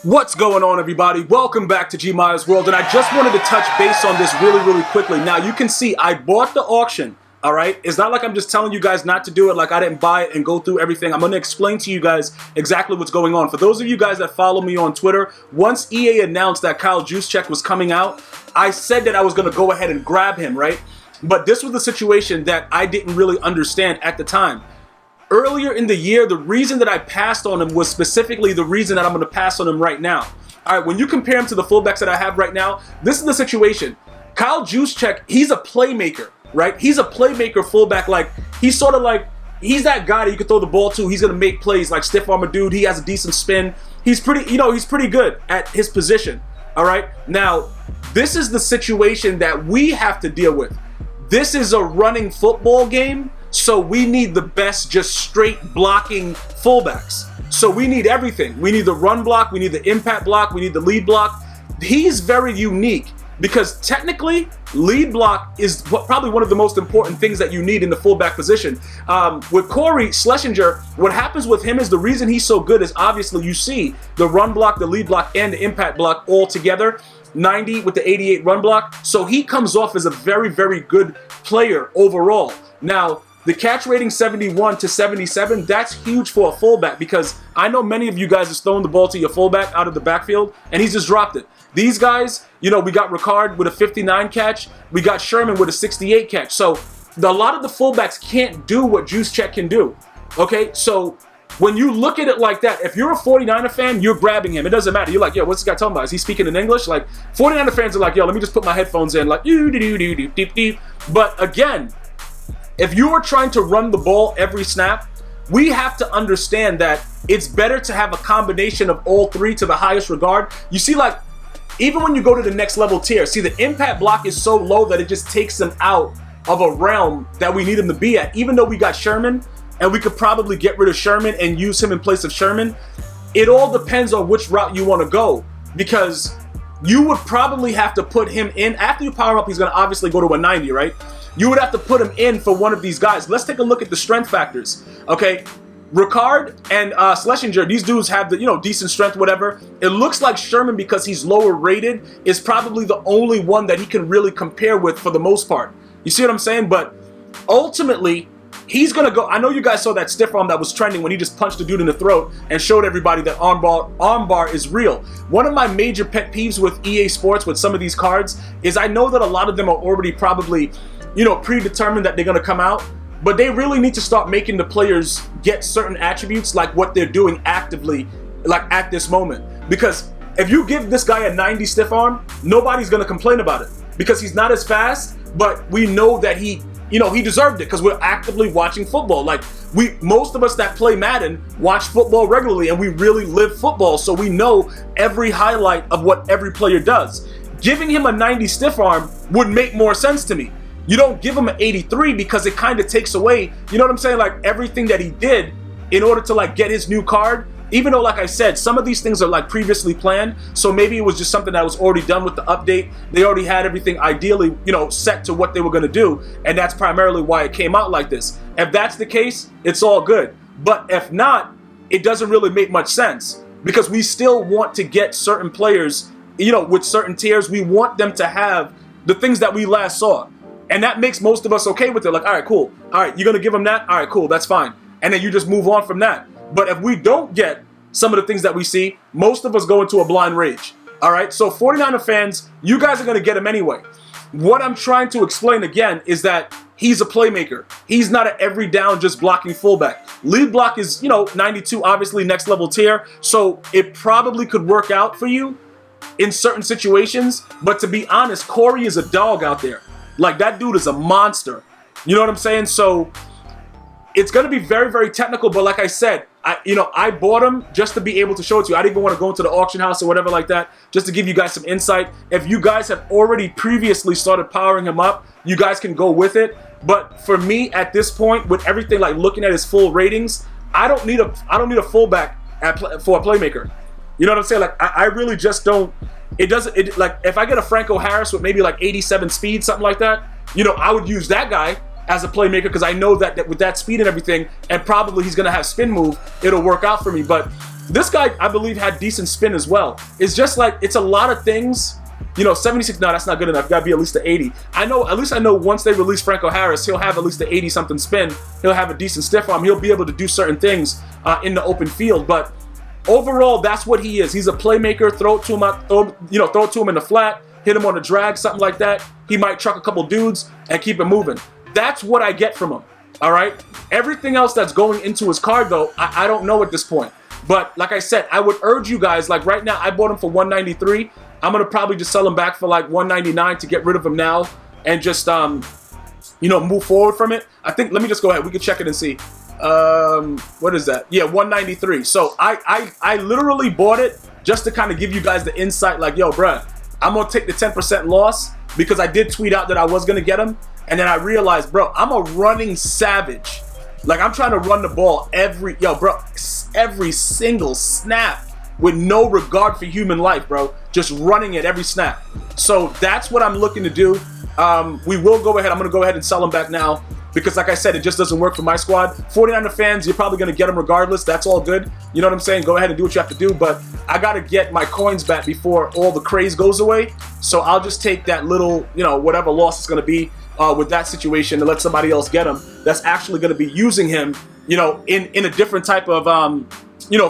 What's going on, everybody? Welcome back to GmiasWorld, and I just wanted to touch base on this really quickly. Now, you can see I bought the auction, all right? It's not like I'm just telling you guys not to do it, like I didn't buy it and go through everything. I'm going to explain to you guys exactly what's going on. For those of you guys that follow me on Twitter, once EA announced that Kyle Juszczyk was coming out, I said that I was going to go ahead and grab him, right? But this was the situation that I didn't really understand at the time. Earlier in the year, the reason that I passed on him was specifically the reason that I'm going to pass on him right now. All right, when you compare him to the fullbacks that I have right now, this is the situation. Kyle Juszczyk, he's a playmaker, right? He's a playmaker fullback. Like, he's sort of like, he's that guy that you can throw the ball to. He's going to make plays, like stiff arm a dude. He has a decent spin. He's pretty, he's pretty good at his position. All right. Now, this is the situation that we have to deal with. This is a running football game. So we need the best, just straight blocking fullbacks. So we need everything. We need the run block. We need the impact block. We need the lead block. He's very unique because technically lead block is probably one of the most important things that you need in the fullback position. With Corey Schlesinger, what happens with him is the reason he's so good is obviously you see the run block, the lead block, and the impact block all together. 90 with the 88 run block. So he comes off as a very good player overall. Now, the catch rating 71 to 77, that's huge for a fullback because I know many of you guys have thrown the ball to your fullback out of the backfield and he's just dropped it. These guys, we got Ricard with a 59 catch. We got Sherman with a 68 catch. So a lot of the fullbacks can't do what Juszczyk can do. Okay, so when you look at it like that, if you're a 49er fan, you're grabbing him. It doesn't matter. You're like, yo, what's this guy talking about? Is he speaking in English? Like, 49er fans are like, yo, let me just put my headphones in. Like, but again, if you are trying to run the ball every snap, we have to understand that it's better to have a combination of all three to the highest regard. You see, like, even when you go to the next level tier, see, the impact block is so low that it just takes him out of a realm that we need him to be at. Even though we got Sherman, and we could probably get rid of Sherman and use him in place of Sherman, it all depends on which route you want to go because you would probably have to put him in. After you power him up, he's going to obviously go to a 90, right? You would have to put him in for one of these guys. Let's take a look at the strength factors, okay? Ricard and Schlesinger, these dudes have the, decent strength, whatever. It looks like Sherman, because he's lower rated, is probably the only one that he can really compare with for the most part. You see what I'm saying? But ultimately, he's going to go. I know you guys saw that stiff arm that was trending when he just punched the dude in the throat and showed everybody that armbar is real. One of my major pet peeves with EA Sports with some of these cards is I know that a lot of them are already probably, predetermined that they're going to come out, but they really need to start making the players get certain attributes like what they're doing actively, like at this moment. Because if you give this guy a 90 stiff arm, nobody's going to complain about it because he's not as fast, but we know that he deserved it because we're actively watching football. Like, most of us that play Madden watch football regularly and we really live football, so we know every highlight of what every player does. Giving him a 90 stiff arm would make more sense to me. You don't give him an 83 because it kind of takes away, you know what I'm saying? Like, everything that he did in order to, like, get his new card. Even though, like I said, some of these things are like previously planned, so maybe it was just something that was already done with the update. They already had everything ideally, set to what they were going to do, and that's primarily why it came out like this. If that's the case, it's all good. But if not, it doesn't really make much sense because we still want to get certain players, with certain tiers. We want them to have the things that we last saw, and that makes most of us okay with it. Like, all right, cool. All right, you're going to give them that? All right, cool. That's fine. And then you just move on from that. But if we don't get some of the things that we see, most of us go into a blind rage. All right? So 49er fans, you guys are going to get him anyway. What I'm trying to explain again is that he's a playmaker. He's not an every down just blocking fullback. Lead block is, 92, obviously next level tier. So it probably could work out for you in certain situations. But to be honest, Corey is a dog out there. Like, that dude is a monster. You know what I'm saying? So it's going to be very technical, but like I said, I bought him just to be able to show it to you. I didn't even want to go into the auction house or whatever like that, just to give you guys some insight. If you guys have already previously started powering him up, you guys can go with it. But for me, at this point, with everything, like looking at his full ratings, I don't need a fullback for a playmaker. You know what I'm saying? Like, I really just don't. Like, if I get a Franco Harris with maybe like 87 speed, something like that, I would use that guy as a playmaker because I know that with that speed and everything, and probably he's going to have spin move, it'll work out for me. But This guy, I believe, had decent spin as well. It's just like, it's a lot of things. You know, 76, no, that's not good enough. Got to be at least the 80. At least I know once they release Franco Harris, he'll have at least the 80-something spin. He'll have a decent stiff arm. He'll be able to do certain things in the open field. But overall, that's what he is. He's a playmaker. Throw it to him throw it to him in the flat, hit him on the drag, something like that. He might truck a couple dudes and keep it moving. That's what I get from him. All right. Everything else that's going into his card, though, I don't know at this point. But like I said, I would urge you guys, like right now, I bought him for $193. I'm going to probably just sell him back for like $199 to get rid of him now and just, move forward from it. I think, let me just go ahead. We can check it and see. What is that? Yeah, $193. So I literally bought it just to kind of give you guys the insight like, yo, bruh, I'm going to take the 10% loss because I did tweet out that I was going to get him. And then I realized, bro, I'm a running savage. Like, I'm trying to run the ball every single snap with no regard for human life, bro. Just running it every snap. So that's what I'm looking to do. We will go ahead. I'm going to go ahead and sell him back now because, like I said, it just doesn't work for my squad. 49er fans, you're probably going to get him regardless. That's all good. You know what I'm saying? Go ahead and do what you have to do. But I got to get my coins back before all the craze goes away. So I'll just take that little, whatever loss it's going to be with that situation and let somebody else get him that's actually going to be using him, in a different type of,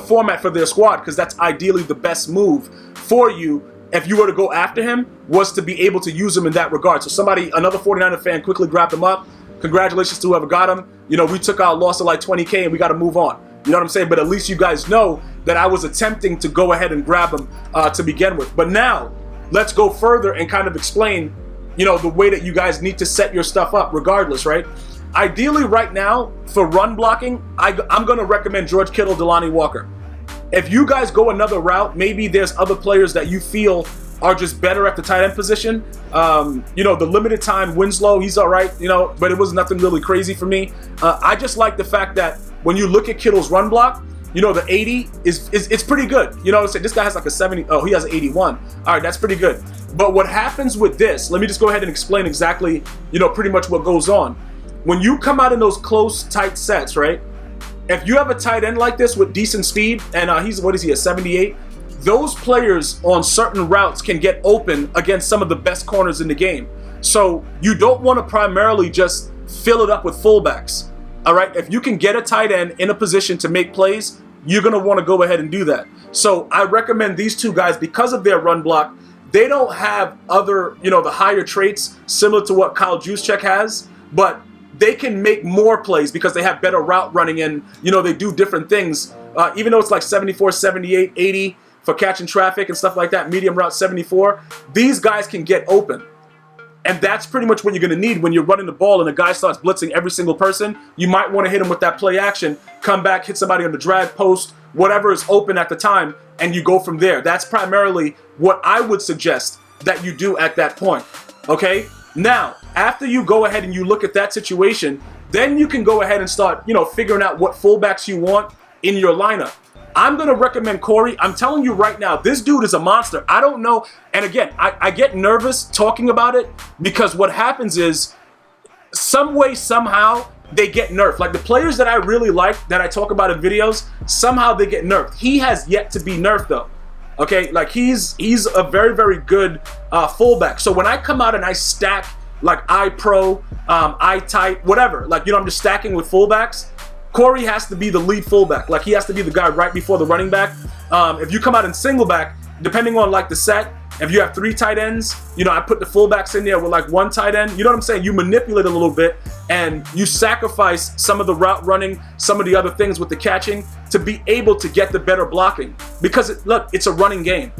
format for their squad, because that's ideally the best move for you if you were to go after him, was to be able to use him in that regard. So another 49er fan quickly grabbed him up. Congratulations to whoever got him. We took our loss of like 20K and we got to move on. You know what I'm saying? But at least you guys know that I was attempting to go ahead and grab him to begin with. But now let's go further and kind of explain, the way that you guys need to set your stuff up regardless, right? Ideally right now for run blocking, I'm going to recommend George Kittle, Delanie Walker. If you guys go another route, maybe there's other players that you feel are just better at the tight end position. The limited time Winslow, he's all right, but it was nothing really crazy for me. I just like the fact that when you look at Kittle's run block, the 80 it's pretty good. This guy has like a 70. Oh, he has an 81. All right, that's pretty good. But what happens with this, let me just go ahead and explain exactly, pretty much what goes on. When you come out in those close, tight sets, right? If you have a tight end like this with decent speed, and he's, what is he, a 78? Those players on certain routes can get open against some of the best corners in the game. So you don't want to primarily just fill it up with fullbacks. All right, if you can get a tight end in a position to make plays, you're going to want to go ahead and do that. So I recommend these two guys because of their run block. They don't have other, the higher traits similar to what Kyle Juszczyk has, but they can make more plays because they have better route running and, they do different things. Even though it's like 74, 78, 80 for catching traffic and stuff like that, medium route 74, these guys can get open. And that's pretty much what you're going to need when you're running the ball and a guy starts blitzing every single person. You might want to hit him with that play action, come back, hit somebody on the drag post, whatever is open at the time, and you go from there. That's primarily what I would suggest that you do at that point, okay? Now, after you go ahead and you look at that situation, then you can go ahead and start, figuring out what fullbacks you want in your lineup. I'm going to recommend Corey. I'm telling you right now, this dude is a monster. I don't know. And again, I get nervous talking about it because what happens is some way, somehow, they get nerfed. Like the players that I really like, that I talk about in videos, somehow they get nerfed. He has yet to be nerfed though. Okay, like he's a very, very good fullback. So when I come out and I stack like iPro, iType, whatever, like, I'm just stacking with fullbacks, Corey has to be the lead fullback. Like he has to be the guy right before the running back. If you come out in single back, depending on like the set, if you have 3 tight ends, I put the fullbacks in there with like 1 tight end. You know what I'm saying? You manipulate a little bit and you sacrifice some of the route running, some of the other things with the catching to be able to get the better blocking. Because look, it's a running game.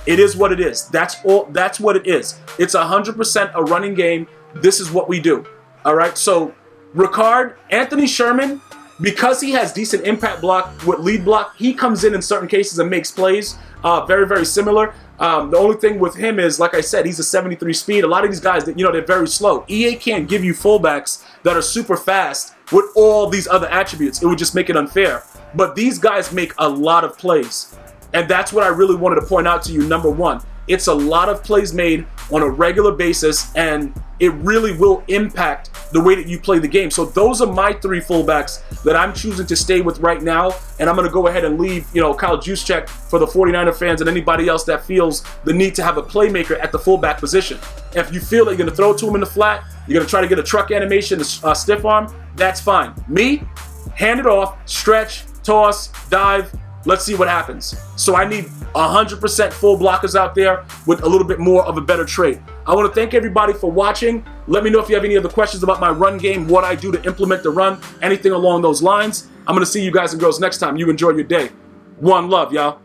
It is what it is. That's what it is. It's 100% a running game. This is what we do. All right. So Ricard, Anthony Sherman, because he has decent impact block with lead block, he comes in certain cases and makes plays very, very similar. The only thing with him is, like I said, he's a 73 speed. A lot of these guys, they're very slow. EA can't give you fullbacks that are super fast with all these other attributes. It would just make it unfair. But these guys make a lot of plays. And that's what I really wanted to point out to you, number one. It's a lot of plays made on a regular basis, and it really will impact the way that you play the game. So those are my 3 fullbacks that I'm choosing to stay with right now, and I'm going to go ahead and leave, you know, Kyle Juszczyk for the 49er fans and anybody else that feels the need to have a playmaker at the fullback position. If you feel that you're going to throw it to him in the flat, you're going to try to get a truck animation, a stiff arm, that's fine. Me, hand it off, stretch, toss, dive, let's see what happens. So I need 100% full blockers out there with a little bit more of a better trait. I want to thank everybody for watching. Let me know if you have any other questions about my run game, what I do to implement the run, anything along those lines. I'm going to see you guys and girls next time. You enjoy your day. One love, y'all.